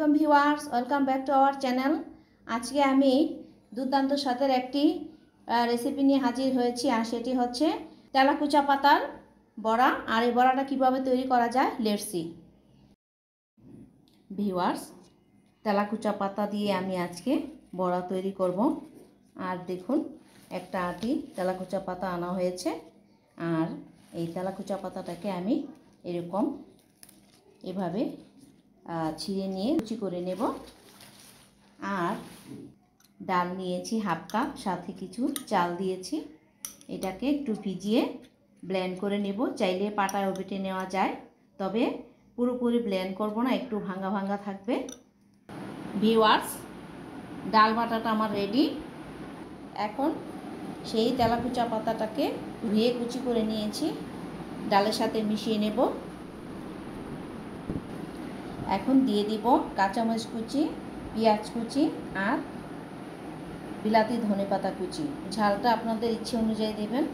Welcome viewers, welcome back to our channel. আজকে আমি দুর্দান্ত স্বাদের একটি রেসিপি নিয়ে হাজির হয়েছি, আর সেটি হচ্ছে তেলাকুচা পাতার বড়া। আর এই বড়াটা কিভাবে তৈরি করা যায়, লেটস সি। ভিউয়ার্স, তেলাকুচা পাতা দিয়ে আমি আজকে বড়া তৈরি করব। আর দেখুন, একটা আটি তেলাকুচা পাতা আনা হয়েছে। আর এই তেলাকুচা পাতাটাকে আমি এভাবে ছিঁড়ে নিয়ে কুচি করে নেব। আর ডাল নিয়েছি হাফ কাপ, সাথে কিছু চাল দিয়েছি। এটাকে একটু ভিজিয়ে ব্লেন্ড করে নেব। চাইলে পাটায়ও বেটে নেওয়া যায়, তবে পুরোপুরি ব্লেন্ড করব না, একটু ভাঙা ভাঙা থাকবে। ভিউয়ার্স, ডাল বাটাটা আমার রেডি। এখন সেই তেলাকুচা পাতাটাকে ধুয়ে কুচি করে নিয়েছি, ডালের সাথে মিশিয়ে নেব। এখন দিয়ে দিব কাঁচামরিচ কুচি, পেঁয়াজ কুচি আর বিলাতি ধনেপাতা কুচি। ঝালটা আপনাদের ইচ্ছে অনুযায়ী দেবেন।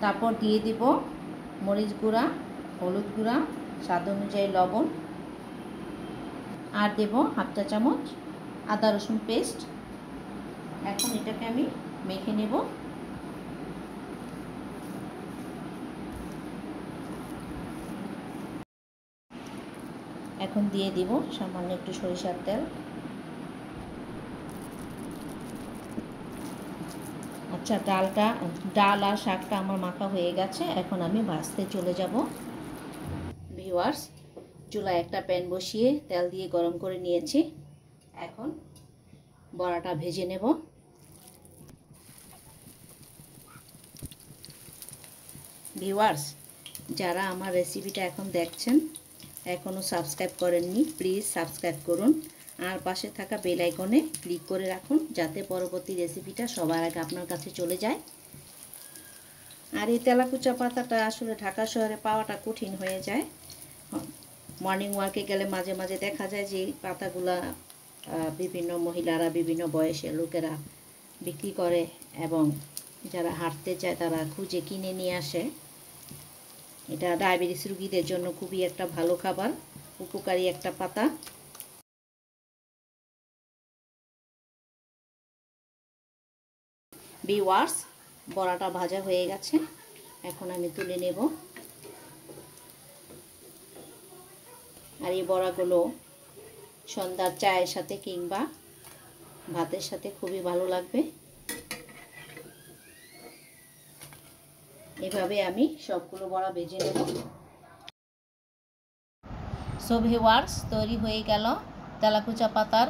তারপর দিয়ে দিব মরিচ গুঁড়া, হলুদ গুঁড়া, স্বাদ অনুযায়ী লবণ, আর দেব হাফ চা চামচ আদা রসুন পেস্ট। এখন এটাকে আমি মেখে নেব। এখন দিয়ে দিব সামান্য একটু সরিষার তেল। আচ্ছা, ডাল আর শাকটা আমার মাখা হয়ে গেছে। এখন আমি ভাজতে চলে যাব। ভিউয়ার্স, চুলায় একটা প্যান বসিয়ে তেল দিয়ে গরম করে নিয়েছি। এখন বড়াটা ভেজে নেব। ভিউয়ার্স, যারা আমার রেসিপিটা এখন দেখছেন, এখনও সাবস্ক্রাইব করেননি, প্লিজ সাবস্ক্রাইব করুন। আর পাশে থাকা বেল আইকনে ক্লিক করে রাখুন, যাতে পরবর্তী রেসিপিটা সবার আগে আপনার কাছে চলে যায়। আর এই তেলাকুচা পাতাটা আসলে ঢাকা শহরে পাওয়াটা কঠিন হয়ে যায়। মর্নিং ওয়ার্কে গেলে মাঝে মাঝে দেখা যায় যে এই পাতাগুলা বিভিন্ন মহিলারা, বিভিন্ন বয়সের লোকেরা বিক্রি করে, এবং যারা হাঁটতে চায় তারা খুঁজে কিনে নিয়ে আসে। এটা ডায়াবেটিস রোগীদের জন্য খুবই একটা ভালো খাবার, উপকারী একটা পাতা। ভিউয়ার্স, বড়াটা ভাজা হয়ে গেছে। এখন আমি তুলে নেব। আর এই বড়াগুলো সন্ধ্যার চায়ের সাথে কিংবা ভাতের সাথে খুবই ভালো লাগবে। এভাবে আমি সবগুলো বড়া ভেজে নেব। সো ভিউয়ার্স, তৈরি হয়ে গেল তেলাকুচা পাতার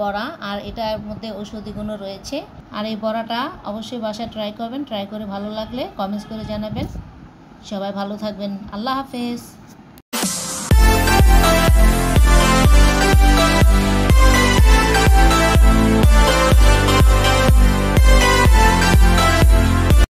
বড়া। আর এটার মধ্যে ঔষধি গুণও রয়েছে। আর এই বড়াটা অবশ্যই বাসায় ট্রাই করবেন। ট্রাই করে ভালো লাগলে কমেন্টস করে জানাবেন। সবাই ভালো থাকবেন। আল্লাহ হাফেজ।